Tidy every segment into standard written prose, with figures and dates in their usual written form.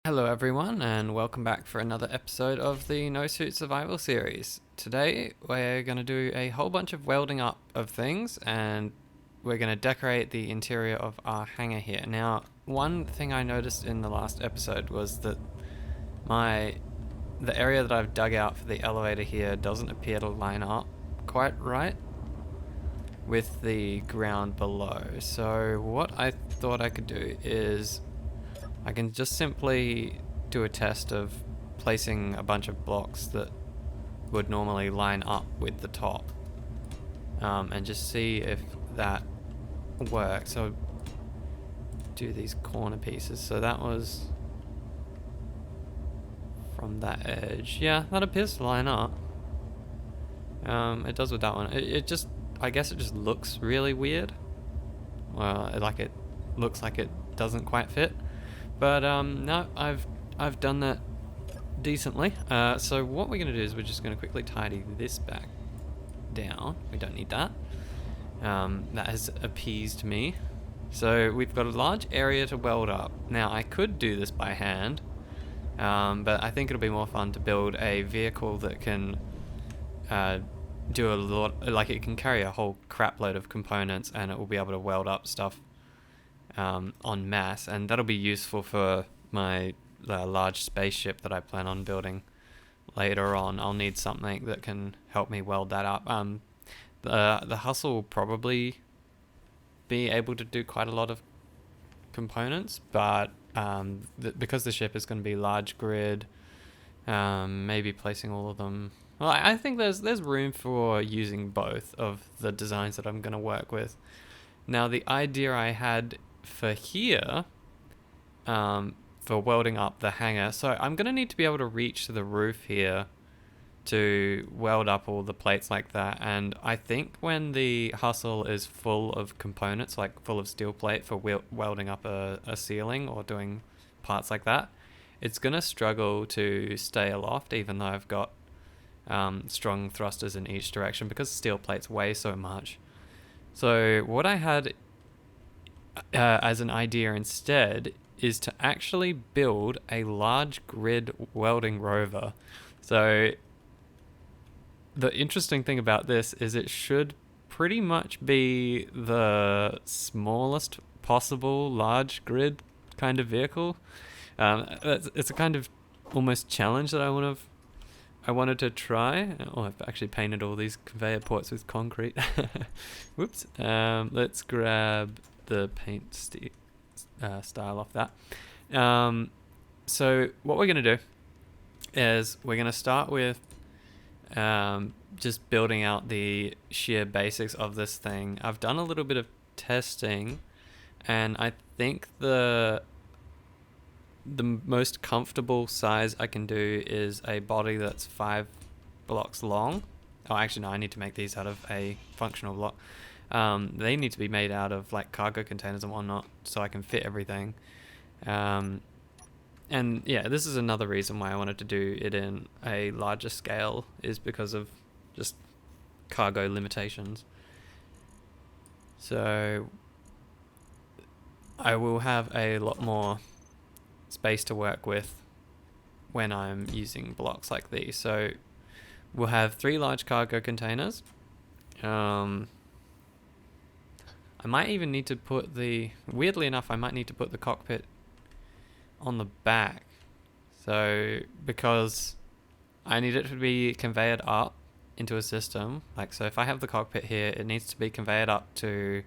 Hello everyone and welcome back for another episode of the No Suit Survival series. Today we're going to do a whole bunch of welding up of things and we're going to decorate the interior of our hangar here. Now, one thing I noticed in the last episode was that the area that I've dug out for the elevator here doesn't appear to line up quite right with the ground below. So what I thought I could do is I can just simply do a test of placing a bunch of blocks that would normally line up with the top, and just see if that works. So do these corner pieces. So that was from that edge. Yeah, that appears to line up. It does with that one. It just, I guess it just looks really weird. Well, it looks like it doesn't quite fit. But no, I've done that decently. So what we're going to do is we're just going to quickly tidy this back down. We don't need that. That has appeased me. So we've got a large area to weld up. Now I could do this by hand, but I think it'll be more fun to build a vehicle that can do a lot, like it can carry a whole crap load of components and it will be able to weld up stuff en masse, and that'll be useful for my large spaceship that I plan on building later on. I'll need something that can help me weld that up. The Hustle will probably be able to do quite a lot of components, but because the ship is going to be large grid, maybe placing all of them. Well, I think there's room for using both of the designs that I'm going to work with. Now, the idea I had for here, for welding up the hangar, so I'm going to need to be able to reach to the roof here to weld up all the plates like that. And I think when the Hustle is full of components, like full of steel plate for welding up a ceiling or doing parts like that, it's going to struggle to stay aloft, even though I've got strong thrusters in each direction, because steel plates weigh so much. So what I had as an idea instead is to actually build a large grid welding rover. So the interesting thing about this is it should pretty much be the smallest possible large grid kind of vehicle. It's a kind of almost challenge that I wanted to try. Oh, I've actually painted all these conveyor ports with concrete. Whoops. Let's grab the paint style off that. So what we're going to do is we're going to start with just building out the sheer basics of this thing. I've done a little bit of testing, and I think the most comfortable size I can do is a body that's 5 blocks long. Oh, actually, no, I need to make these out of a functional block. They need to be made out of like cargo containers and whatnot, so I can fit everything. And yeah, this is another reason why I wanted to do it in a larger scale, is because of just cargo limitations. So I will have a lot more space to work with when I'm using blocks like these. So we'll have 3 large cargo containers. I might even need to put weirdly enough, I might need to put the cockpit on the back. So, because I need it to be conveyed up into a system. Like, so if I have the cockpit here, it needs to be conveyed up to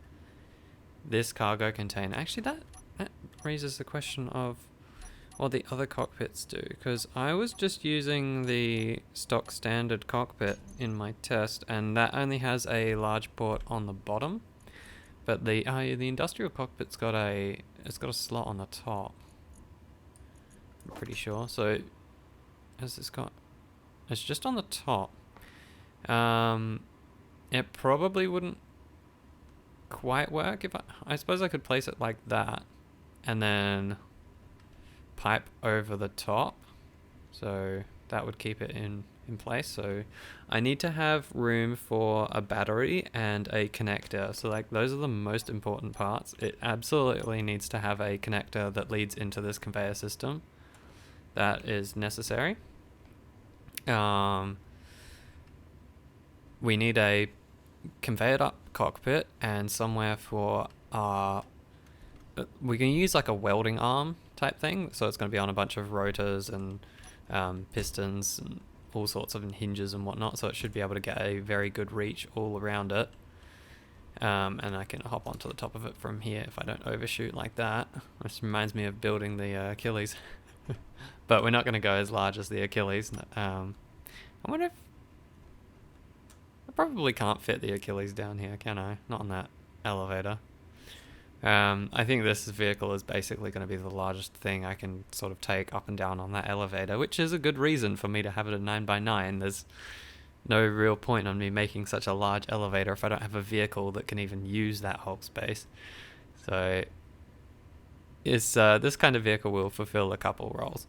this cargo container. Actually, that raises the question of what the other cockpits do, because I was just using the stock standard cockpit in my test, and that only has a large port on the bottom. But the industrial cockpit's got a slot on the top, I'm pretty sure. So has this got? It's just on the top. It probably wouldn't quite work if I suppose I could place it like that, and then pipe over the top, so that would keep it in place. So I need to have room for a battery and a connector. So like those are the most important parts. It absolutely needs to have a connector that leads into this conveyor system. that is necessary. We need a conveyor up cockpit and somewhere for our... we can use like a welding arm type thing, so it's going to be on a bunch of rotors and pistons and all sorts of hinges and whatnot, so it should be able to get a very good reach all around it. And I can hop onto the top of it from here if I don't overshoot like that. This reminds me of building the Achilles. But we're not going to go as large as the Achilles. I wonder if... I probably can't fit the Achilles down here, can I? Not on that elevator. I think this vehicle is basically going to be the largest thing I can sort of take up and down on that elevator, which is a good reason for me to have it a 9x9. There's no real point on me making such a large elevator if I don't have a vehicle that can even use that whole space. So this kind of vehicle will fulfill a couple roles.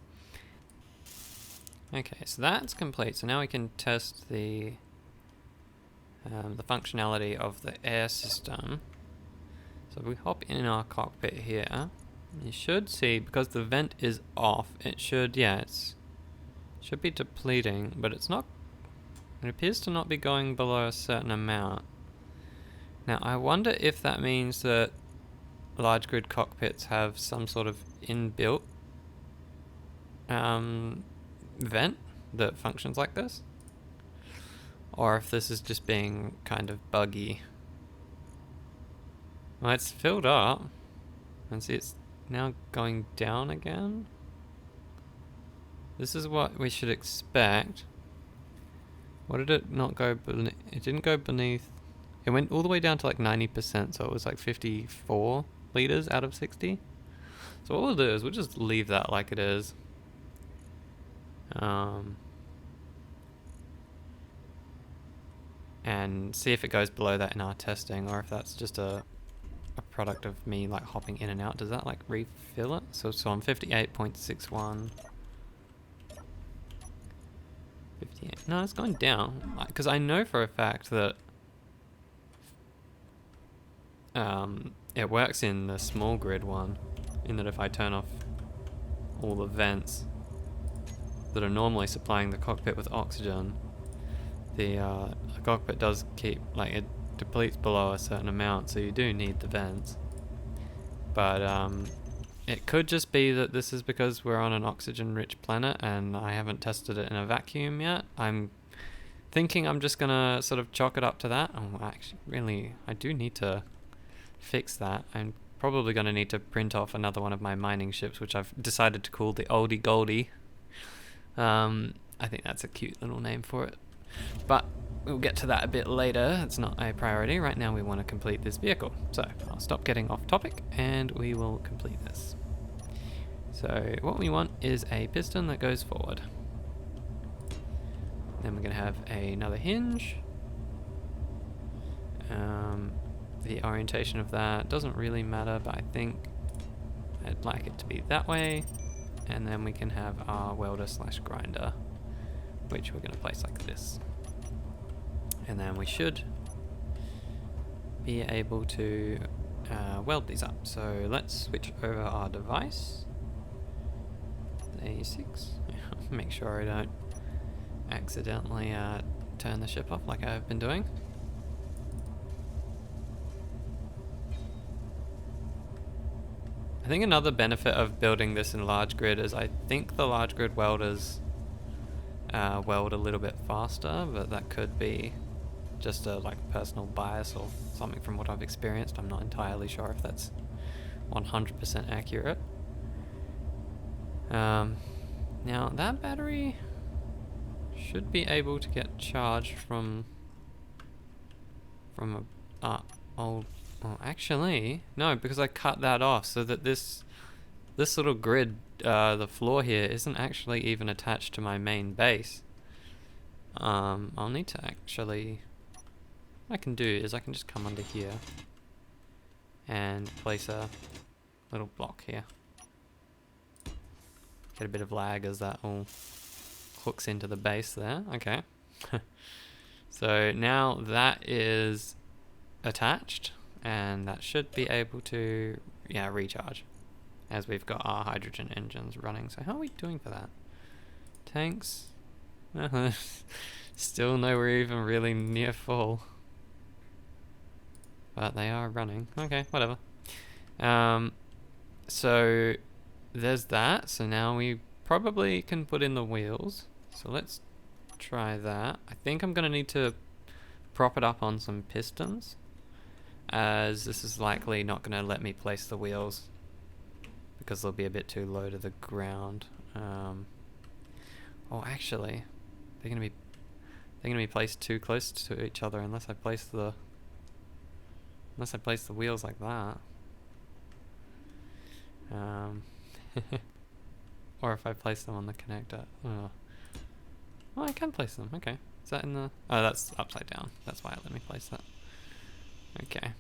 Okay, so that's complete. So now we can test the functionality of the air system. So if we hop in our cockpit here, you should see, because the vent is off, it should, should be depleting, but it's not. It appears to not be going below a certain amount. Now, I wonder if that means that large grid cockpits have some sort of inbuilt vent that functions like this, or if this is just being kind of buggy. Well, it's filled up, and see it's now going down again. This is what we should expect. What did it not go beneath? It didn't go beneath. It went all the way down to like 90%, so it was like 54 liters out of 60. So what we'll do is we'll just leave that like it is. And see if it goes below that in our testing, or if that's just a product of me like hopping in and out. Does that like refill it? So I'm 58.61. 58. No, it's going down, because I know for a fact that it works in the small grid one, in that if I turn off all the vents that are normally supplying the cockpit with oxygen, the cockpit does keep, like, it depletes below a certain amount, so you do need the vents. But it could just be that this is because we're on an oxygen-rich planet and I haven't tested it in a vacuum yet. I'm thinking I'm just gonna sort of chalk it up to that. Oh, actually, really, I do need to fix that. I'm probably gonna need to print off another one of my mining ships, which I've decided to call the Oldie Goldie. I think that's a cute little name for it. But we'll get to that a bit later. It's not a priority. Right now we want to complete this vehicle. So I'll stop getting off topic and we will complete this. So what we want is a piston that goes forward. Then we're going to have another hinge. The orientation of that doesn't really matter, but I think I'd like it to be that way. And then we can have our welder slash grinder, which we're going to place like this. And then we should be able to weld these up. So let's switch over our device. A6. Make sure I don't accidentally turn the ship off like I've been doing. I think another benefit of building this in large grid is I think the large grid welders weld a little bit faster, but that could be just a like personal bias or something from what I've experienced. I'm not entirely sure if that's 100% accurate. Now that battery should be able to get charged from a old... Oh, actually, no, because I cut that off so that this little grid, the floor here, isn't actually even attached to my main base. I'll need to actually... What I can do is I can just come under here and place a little block here. Get a bit of lag as that all hooks into the base there. Okay. So now that is attached, and that should be able to, recharge. as we've got our hydrogen engines running. So how are we doing for that? Tanks? Still nowhere even really near full. But they are running. Okay, whatever. So there's that. So now we probably can put in the wheels. So let's try that. I think I'm going to need to prop it up on some pistons, as this is likely not going to let me place the wheels because they'll be a bit too low to the ground. Oh, actually, they're going to be placed too close to each other unless I place the wheels like that. Or if I place them on the connector. Oh, I can place them. Okay. Is that in the... Oh, that's upside down. That's why it let me place that. Okay.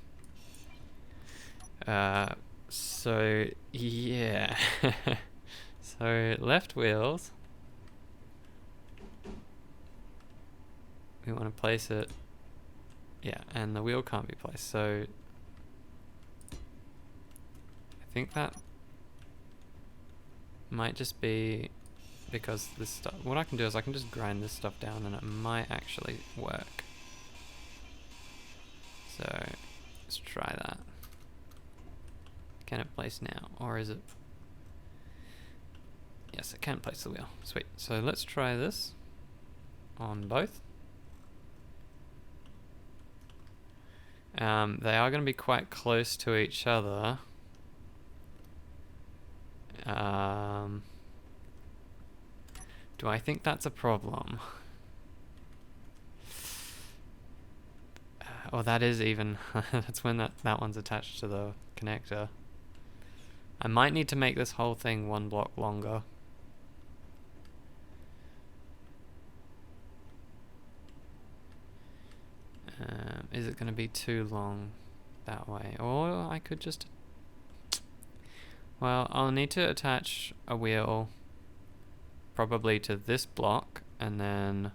So, yeah. So, left wheels. We want to place it... Yeah, and the wheel can't be placed. So, I think that might just be because this stuff... What I can do is I can just grind this stuff down and it might actually work. So, let's try that. Can it place now? Or is it... Yes, it can place the wheel. Sweet. So let's try this on both. They are going to be quite close to each other. Do I think that's a problem? Oh, that is even... that's when that one's attached to the connector. I might need to make this whole thing one block longer. Is it going to be too long that way? Or I could just... Well, I'll need to attach a wheel probably to this block and then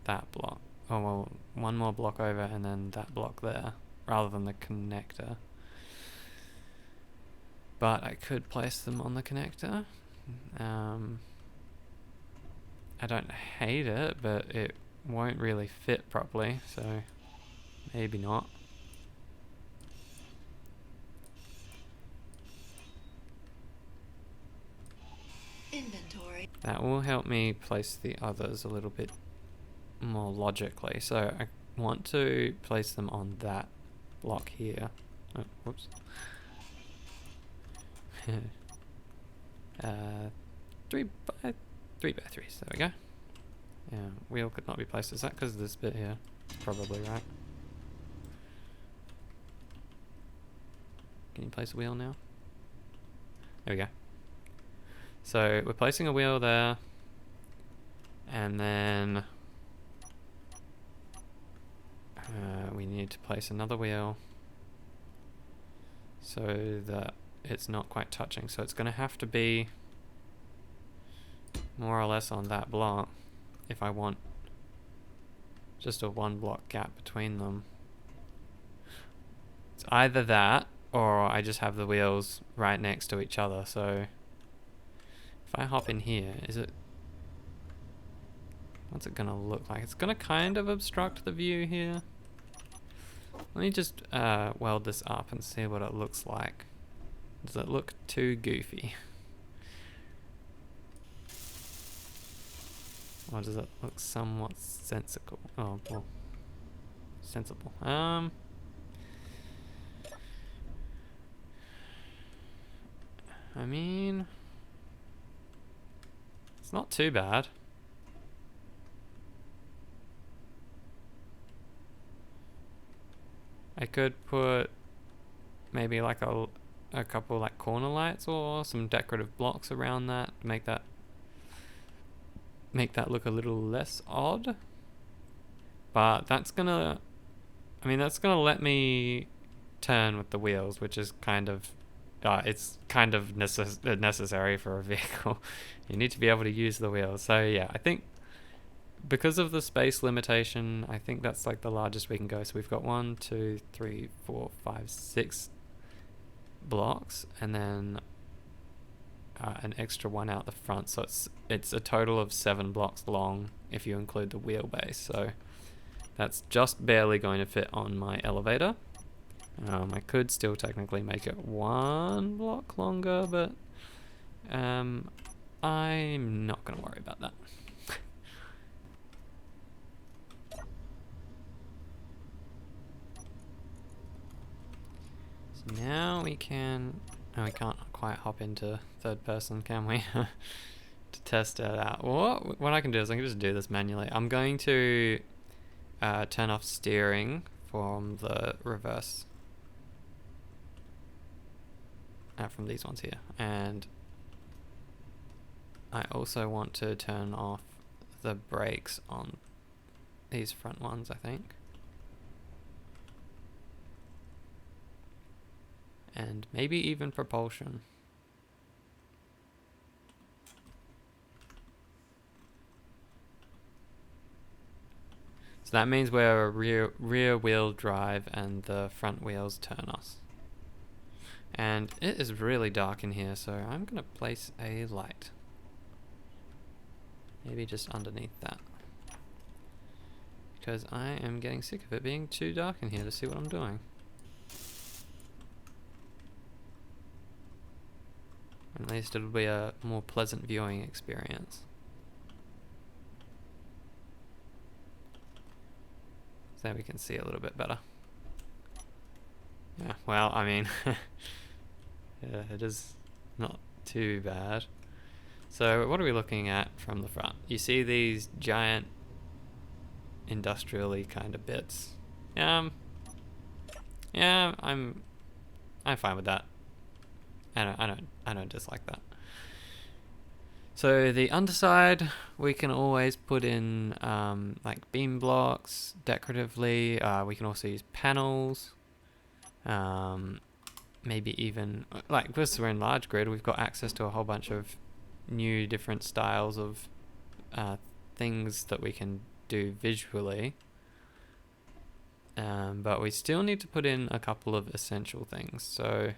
that block. Oh, well, one more block over and then that block there, rather than the connector. But I could place them on the connector. I don't hate it, but it won't really fit properly, so maybe not. Inventory. That will help me place the others a little bit more logically. So I want to place them on that block here. Oh, whoops. 3 by 3s. There we go. Yeah, wheel could not be placed. Is that because of this bit here? Probably right. Can you place a wheel now? There we go. So we're placing a wheel there, and then we need to place another wheel so that it's not quite touching. So it's going to have to be more or less on that block if I want just a one block gap between them. It's either that or I just have the wheels right next to each other. So if I hop in here, what's it gonna look like? It's gonna kind of obstruct the view here. Let me just weld this up and see what it looks like. Does it look too goofy? Or does it look somewhat sensible? Oh, well, sensible. I mean, it's not too bad. I could put maybe like a couple like corner lights or some decorative blocks around that to make that look a little less odd. But that's gonna let me turn with the wheels, which is kind of it's kind of necessary for a vehicle. You need to be able to use the wheels. So yeah, I think because of the space limitation, I think that's like the largest we can go. So we've got 1, 2, 3, 4, 5, 6 blocks, and then an extra one out the front, so it's a total of 7 blocks long if you include the wheelbase. So that's just barely going to fit on my elevator. I could still technically make it 1 block longer, but I'm not going to worry about that. So now we can... Oh, we can't quite hop into third person, can we? To test it out. What I can do is I can just do this manually. I'm going to turn off steering from the reverse. From these ones here. And I also want to turn off the brakes on these front ones, I think. And maybe even propulsion. So that means we're a rear wheel drive and the front wheels turn us. And it is really dark in here, so I'm going to place a light. Maybe just underneath that. Because I am getting sick of it being too dark in here to see what I'm doing. At least it'll be a more pleasant viewing experience. So we can see a little bit better. Yeah, well, I mean, yeah, it is not too bad. So what are we looking at from the front? You see these giant industrially kind of bits. Yeah, I'm fine with that. I don't dislike that. So the underside, we can always put in like beam blocks decoratively. We can also use panels. Maybe even, like, because we're in large grid, we've got access to a whole bunch of new different styles of things that we can do visually. But we still need to put in a couple of essential things. So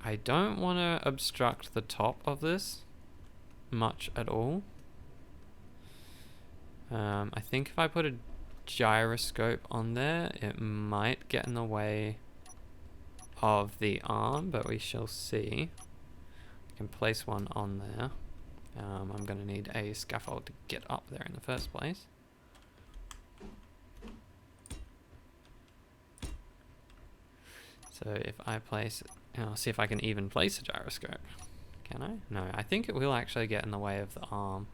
I don't want to obstruct the top of this much at all. I think if I put a gyroscope on there, it might get in the way of the arm, but we shall see. I can place one on there. I'm going to need a scaffold to get up there in the first place. So if I place, I'll see if I can even place a gyroscope. Can I? No, I think it will actually get in the way of the arm.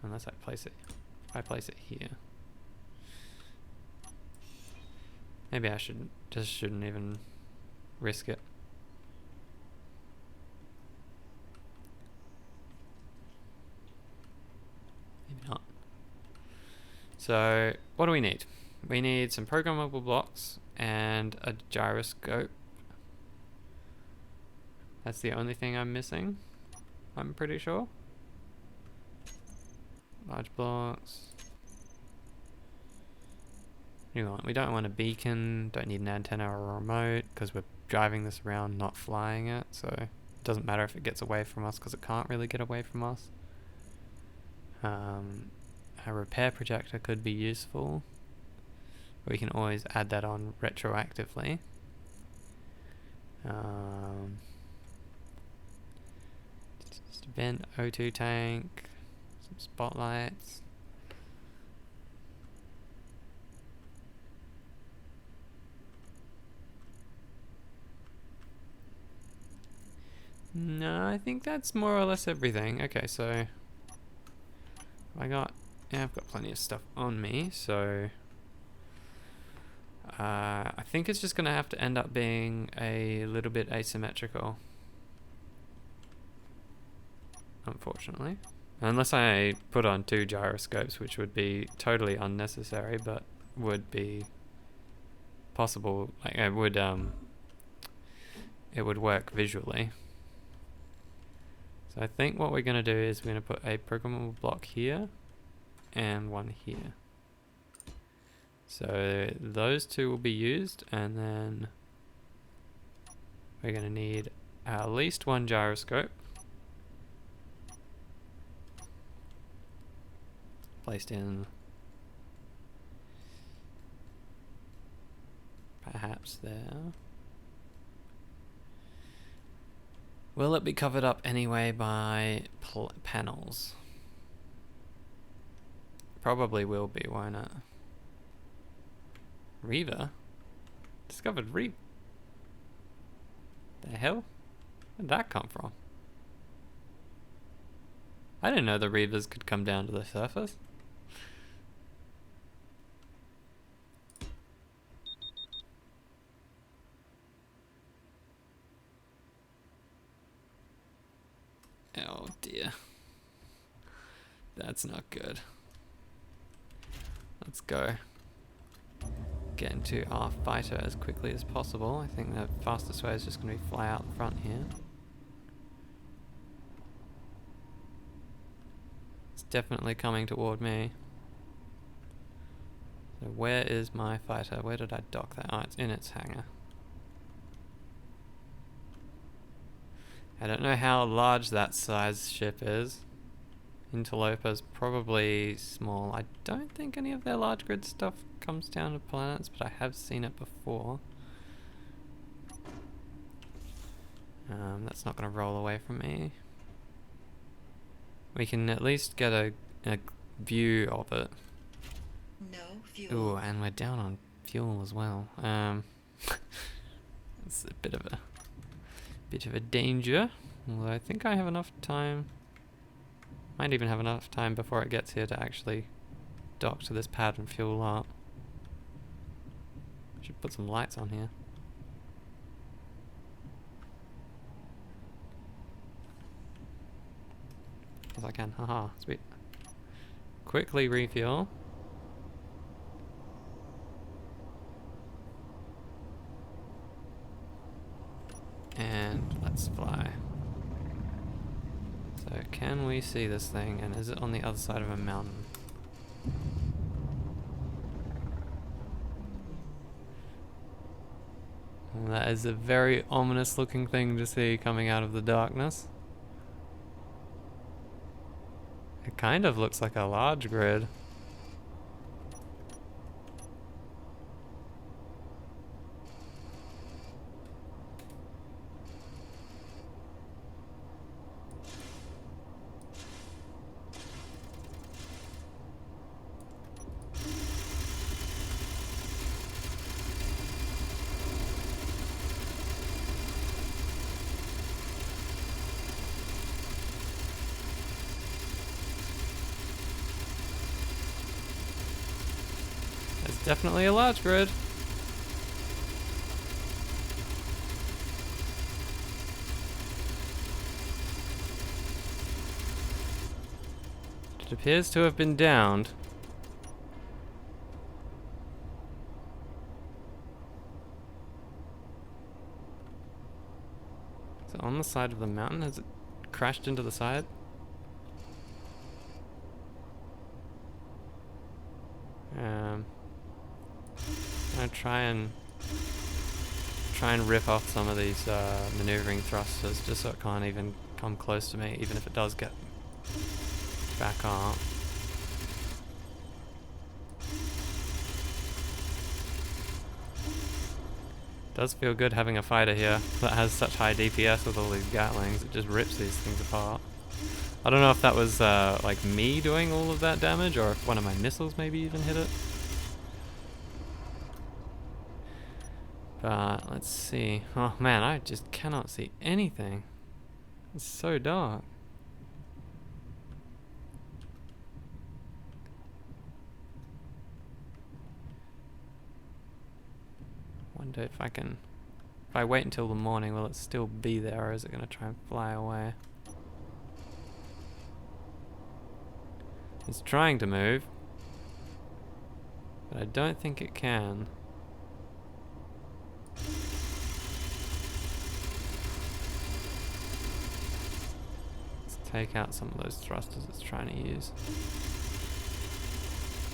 Unless I place it, if I place it here. Maybe I shouldn't even risk it. Maybe not. So what do we need? We need some programmable blocks and a gyroscope. That's the only thing I'm missing, I'm pretty sure. Large blocks. We don't want a beacon, don't need an antenna or a remote, because we're driving this around, not flying it, so it doesn't matter if it gets away from us, because it can't really get away from us. A repair projector could be useful. We can always add that on retroactively. Just a vent, O2 tank, some spotlights. No, I think that's more or less everything. Okay, so I've got plenty of stuff on me, so I think it's just going to have to end up being a little bit asymmetrical, unfortunately. Unless I put on 2 gyroscopes, which would be totally unnecessary, but would be possible. Like it would work visually. So I think what we're going to do is we're going to put a programmable block here and one here. So those two will be used, and then we're going to need at least one gyroscope placed in perhaps there. Will it be covered up anyway by panels? Probably will be, won't it? Reaver? Discovered Reaver? The hell? Where'd that come from? I didn't know the Reavers could come down to the surface. Oh dear. That's not good. Let's go. Get into our fighter as quickly as possible. I think the fastest way is just going to be fly out the front here. It's definitely coming toward me. So where is my fighter? Where did I dock that? Oh, it's in its hangar. I don't know how large that size ship is. Interloper's probably small. I don't think any of their large grid stuff comes down to planets, but I have seen it before. That's not going to roll away from me. We can at least get a view of it. No fuel. Ooh, and we're down on fuel as well. It's a bit of a danger. Although I think I have enough time. Might even have enough time before it gets here to actually dock to this pad and fuel up. Should put some lights on here. As I can. Haha, sweet. Quickly refuel. And let's fly. So can we see this thing, and is it on the other side of a mountain? Well, that is a very ominous looking thing to see coming out of the darkness. It kind of looks like a large grid. It's definitely a large grid. It appears to have been downed. Is it on the side of the mountain? Has it crashed into the side? I'm gonna try and rip off some of these maneuvering thrusters just so it can't even come close to me, even if it does get back up. Does feel good having a fighter here that has such high DPS with all these Gatlings. It just rips these things apart. I don't know if that was like me doing all of that damage, or if one of my missiles maybe even hit it. But let's see. Oh man, I just cannot see anything. It's so dark. Wonder if I can... If I wait until the morning, will it still be there, or is it going to try and fly away? It's trying to move, but I don't think it can. Let's take out some of those thrusters it's trying to use.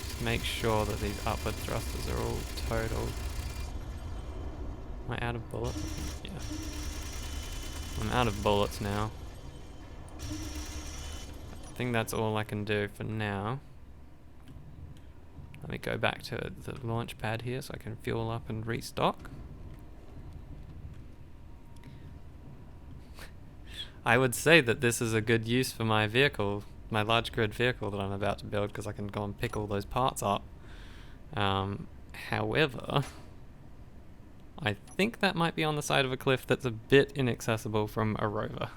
Just make sure that these upward thrusters are all totaled. Am I out of bullets? Yeah. I'm out of bullets now. I think that's all I can do for now. Let me go back to the launch pad here so I can fuel up and restock. I would say that this is a good use for my vehicle, my large grid vehicle that I'm about to build, because I can go and pick all those parts up. However, I think that might be on the side of a cliff that's a bit inaccessible from a rover.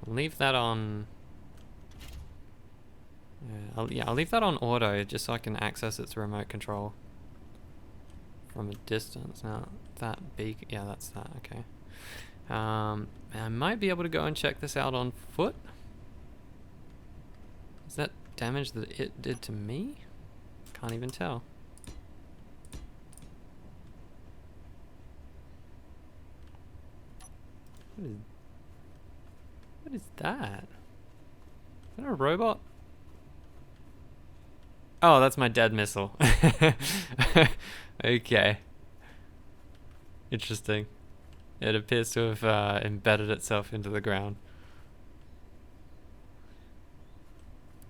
I'll leave that on... I'll leave that on auto just so I can access its remote control from a distance. Now, that beacon... Yeah, that's that, okay. I might be able to go and check this out on foot. Is that damage that it did to me? Can't even tell. What is that? Is that a robot? Oh, that's my dead missile. Okay. Interesting. It appears to have embedded itself into the ground.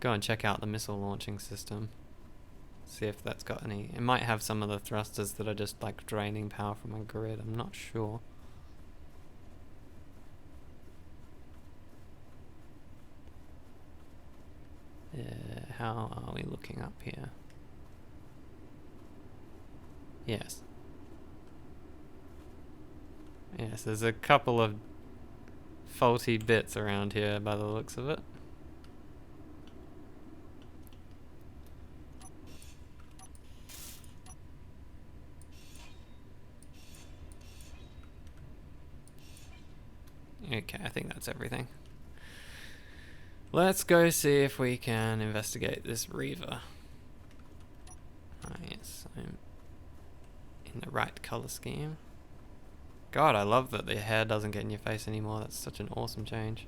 Go and check out the missile launching system. See if that's got any... It might have some of the thrusters that are just like draining power from my grid. I'm not sure. How are we looking up here? Yes. Yes, there's a couple of faulty bits around here by the looks of it. Okay, I think that's everything. Let's go see if we can investigate this Reaver. Yes, I'm in the right color scheme. God, I love that the hair doesn't get in your face anymore. That's such an awesome change.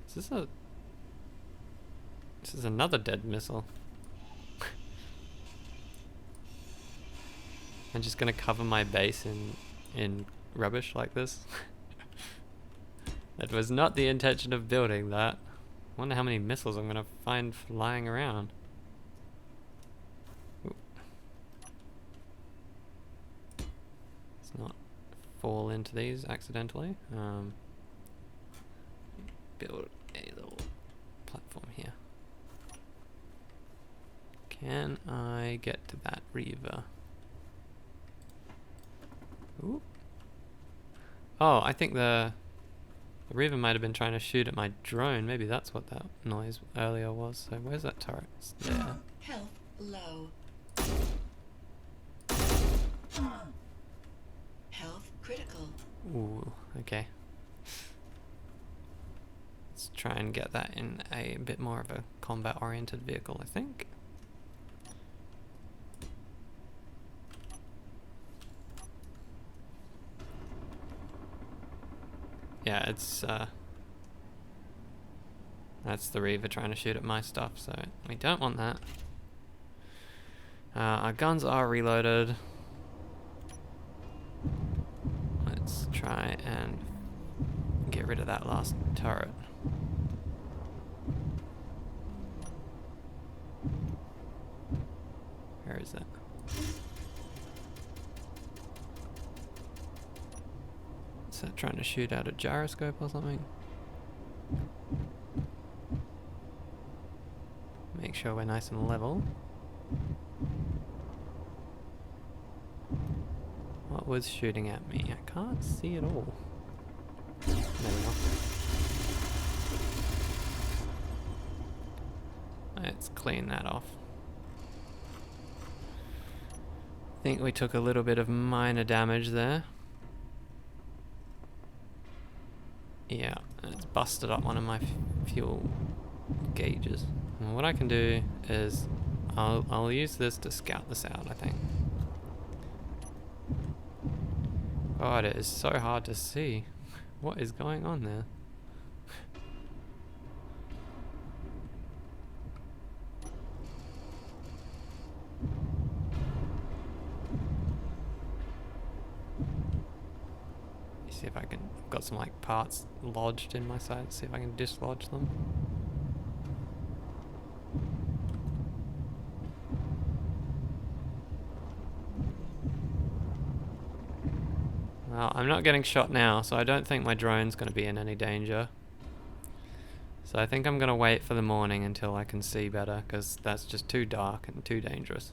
Is this is another dead missile. I'm just gonna cover my base in rubbish like this. That was not the intention of building that. I wonder how many missiles I'm gonna find flying around. Ooh. Let's not fall into these accidentally. Build a little platform here. Can I get to that Reaver? Ooh. Oh, I think the Reaver might have been trying to shoot at my drone. Maybe that's what that noise earlier was. So where's that turret? It's there. Health low. Health critical. Ooh, okay. Let's try and get that in a bit more of a combat-oriented vehicle, I think. Yeah, it's that's the Reaver trying to shoot at my stuff, so we don't want that. Our guns are reloaded. Let's try and get rid of that last turret. Where is it? Is that trying to shoot out a gyroscope or something? Make sure we're nice and level. What was shooting at me? I can't see it all. There we go. Let's clean that off. I think we took a little bit of minor damage there. Yeah, it's busted up one of my fuel gauges. And what I can do is I'll use this to scout this out, I think. God, it is so hard to see. What is going on there? See if I can. I've got some like parts lodged in my side. See if I can dislodge them. Well, I'm not getting shot now, so I don't think my drone's going to be in any danger. So I think I'm going to wait for the morning until I can see better, because that's just too dark and too dangerous.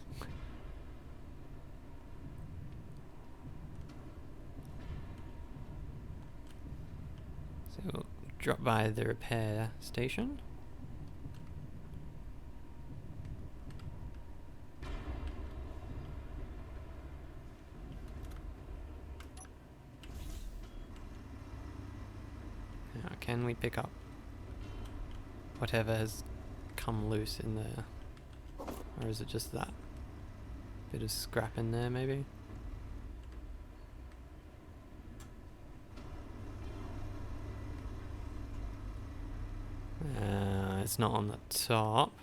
So we'll drop by the repair station. Now, can we pick up whatever has come loose in there? Or is it just that bit of scrap in there, maybe? It's not on the top.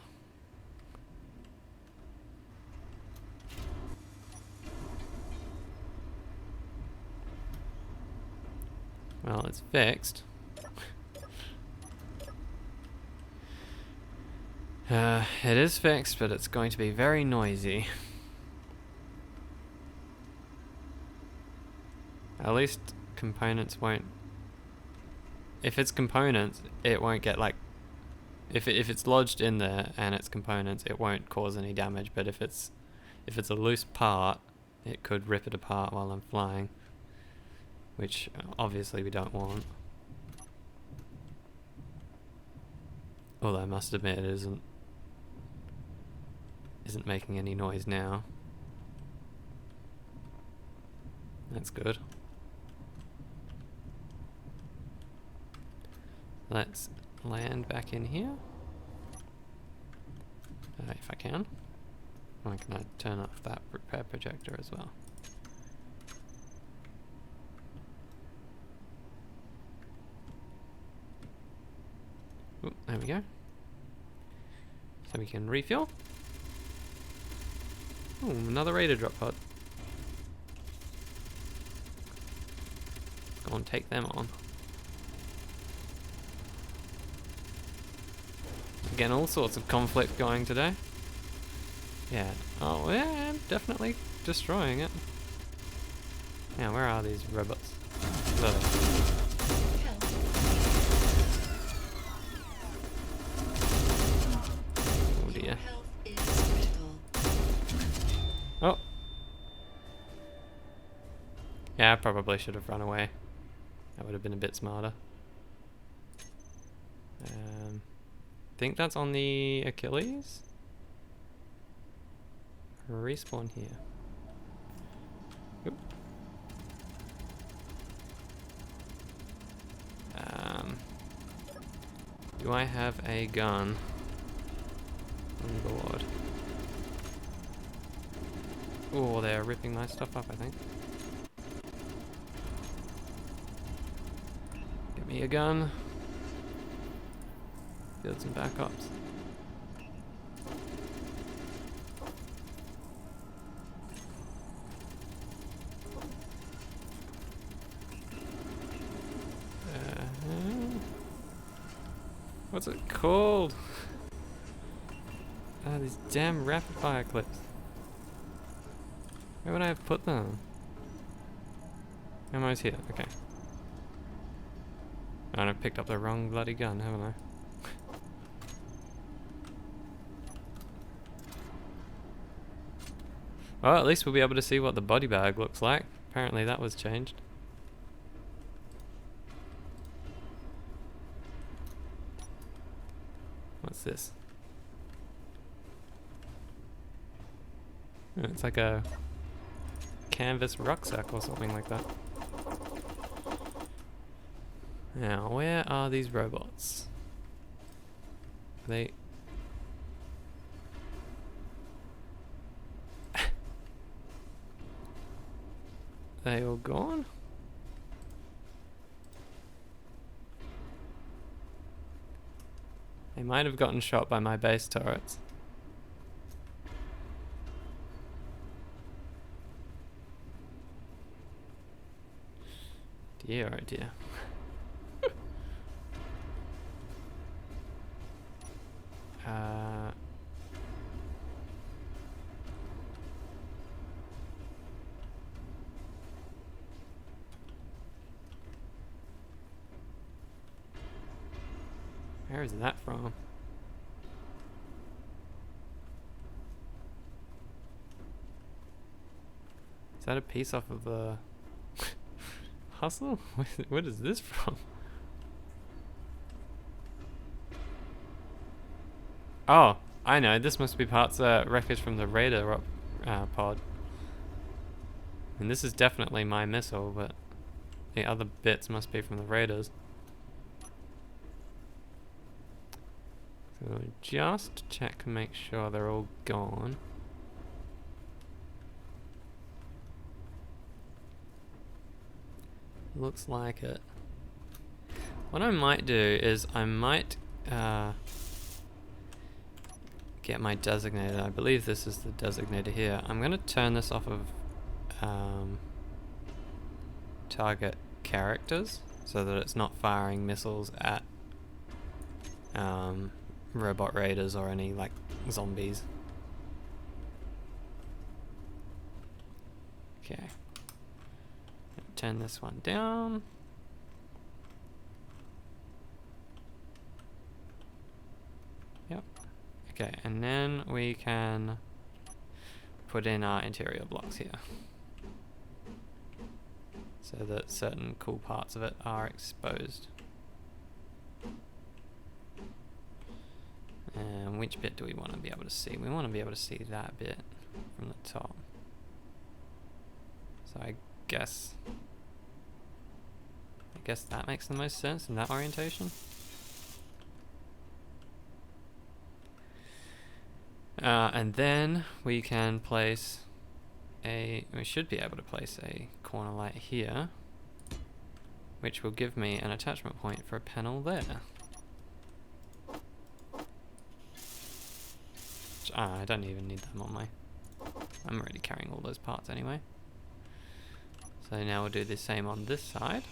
Well, it's fixed. It is fixed, but it's going to be very noisy. At least components won't... If it's components, it won't get like... If it's lodged in there and it's components, it won't cause any damage. But if it's a loose part, it could rip it apart while I'm flying, which obviously we don't want. Although I must admit it isn't making any noise now. That's good. Let's land back in here. If I can. Or can I turn off that repair projector as well? Oop, there we go. So we can refuel. Oh, another raider drop pod. Go and take them on. Again, all sorts of conflict going today. Yeah. Oh, yeah, definitely destroying it. Yeah, where are these robots? Oh. Oh dear. Oh. Yeah, I probably should have run away. That would have been a bit smarter. I think that's on the Achilles. Respawn here. Oop. Do I have a gun on board? Oh, they're ripping my stuff up, I think. Get me a gun. Build some backups. What's it called? Ah, these damn rapid fire clips. Where would I have put them? Ammo's here, okay. And I've picked up the wrong bloody gun, haven't I? Well, at least we'll be able to see what the body bag looks like. Apparently that was changed. What's this? Oh, it's like a canvas rucksack or something like that. Now, where are these robots? Are they... they all gone? They might have gotten shot by my base turrets. Dear, oh dear. uh, where is that from? Is that a piece off of the hustle? What is this from? Oh, I know. This must be parts wreckage from the Raider pod. And this is definitely my missile, but the other bits must be from the Raiders. So just check and make sure they're all gone. Looks like it. What I might do is I might get my designator. I believe this is the designator here. I'm going to turn this off of target characters so that it's not firing missiles at robot raiders or any like zombies. Okay. Turn this one down. Yep. Okay, and then we can put in our interior blocks here so that certain cool parts of it are exposed. And which bit do we want to be able to see? We want to be able to see that bit from the top. So I guess that makes the most sense in that orientation. And then we can place we should be able to place a corner light here, which will give me an attachment point for a panel there. I don't even need them on I'm already carrying all those parts anyway. So now we'll do the same on this side.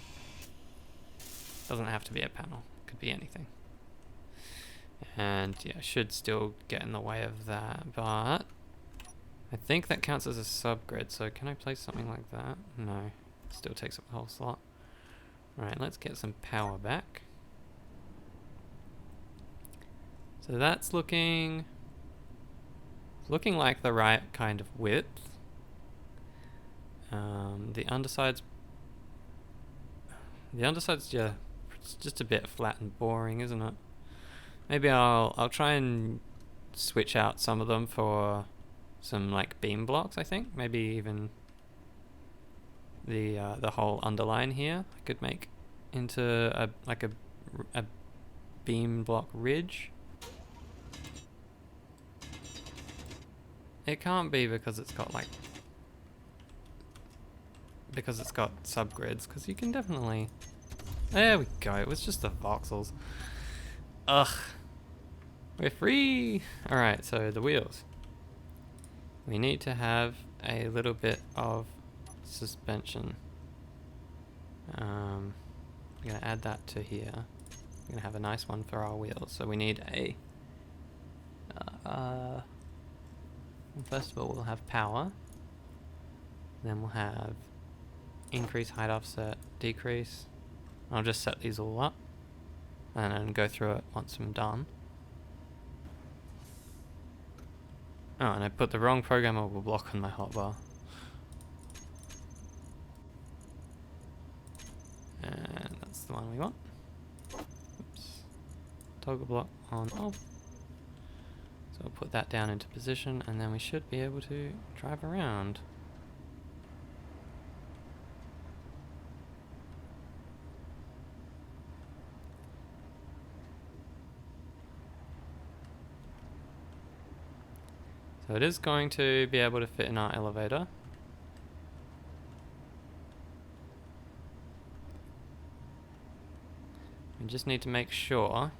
Doesn't have to be a panel, could be anything. And yeah, should still get in the way of that, but I think that counts as a subgrid, so can I place something like that? No, still takes up the whole slot. Right, let's get some power back. So that's looking like the right kind of width. The underside's just a bit flat and boring, isn't it? Maybe I'll try and switch out some of them for some like beam blocks. I think maybe even the whole underline here I could make into a beam block ridge. It can't be because it's got subgrids, because you can definitely. There we go. It was just the voxels. Ugh. We're free! Alright, so the wheels. We need to have a little bit of suspension. I'm going to add that to here. We're going to have a nice one for our wheels. So we need a... first of all, we'll have power. Then we'll have increase, height offset, decrease. I'll just set these all up and then go through it once I'm done. Oh, and I put the wrong programmable block on my hotbar. And that's the one we want. Oops. Toggle block on off. So we'll put that down into position and then we should be able to drive around. So it is going to be able to fit in our elevator. We just need to make sure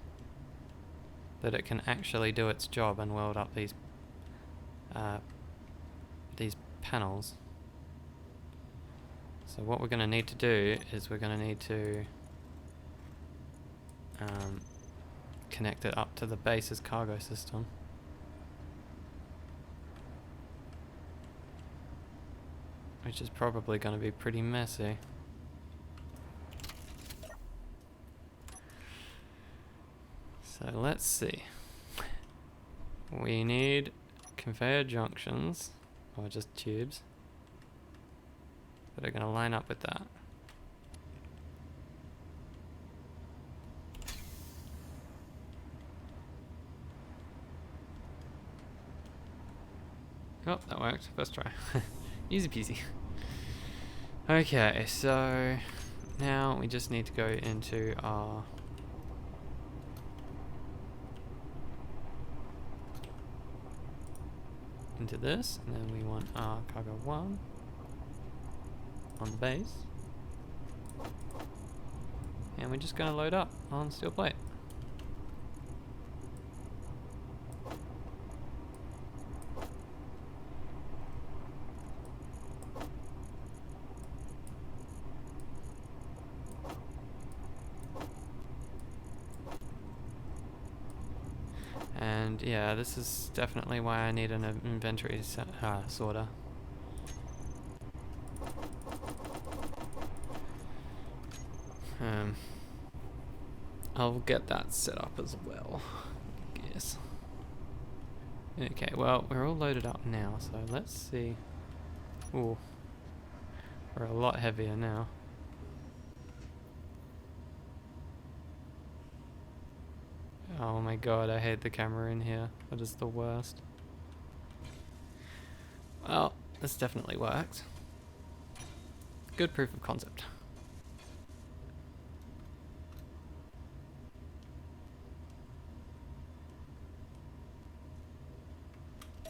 that it can actually do its job and weld up these panels. So what we're going to need to do is we're going to need to connect it up to the base's cargo system. Which is probably going to be pretty messy. So let's see. We need conveyor junctions, or just tubes, that are going to line up with that. Oh, that worked. First try. Easy peasy. Okay, so now we just need to go into our this, and then we want our cargo 1 on the base, and we're just going to load up on steel plate. And yeah, this is definitely why I need an inventory sorter. I'll get that set up as well, I guess. Okay, well, we're all loaded up now, so let's see. Ooh, we're a lot heavier now. Oh my god, I hate the camera in here. That is the worst. Well, this definitely worked. Good proof of concept.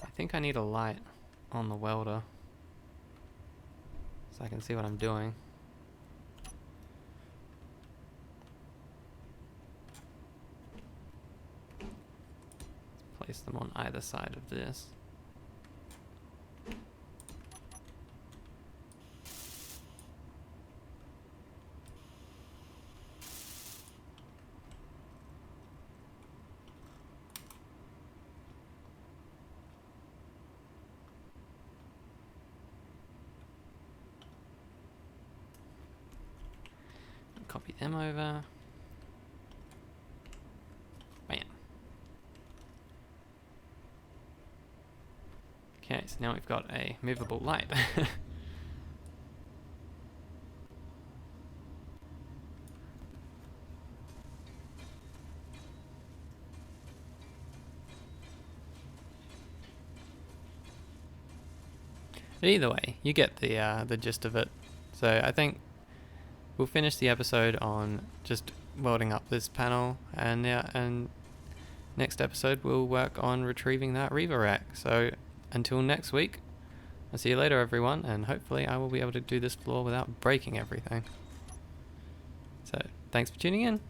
I think I need a light on the welder so I can see what I'm doing. Place them on either side of this. Copy them over. Bam. Okay, so now we've got a movable light. But either way, you get the gist of it. So I think we'll finish the episode on just welding up this panel, and next episode we'll work on retrieving that Reaver rack. So until next week, I'll see you later everyone, and hopefully I will be able to do this floor without breaking everything. So thanks for tuning in.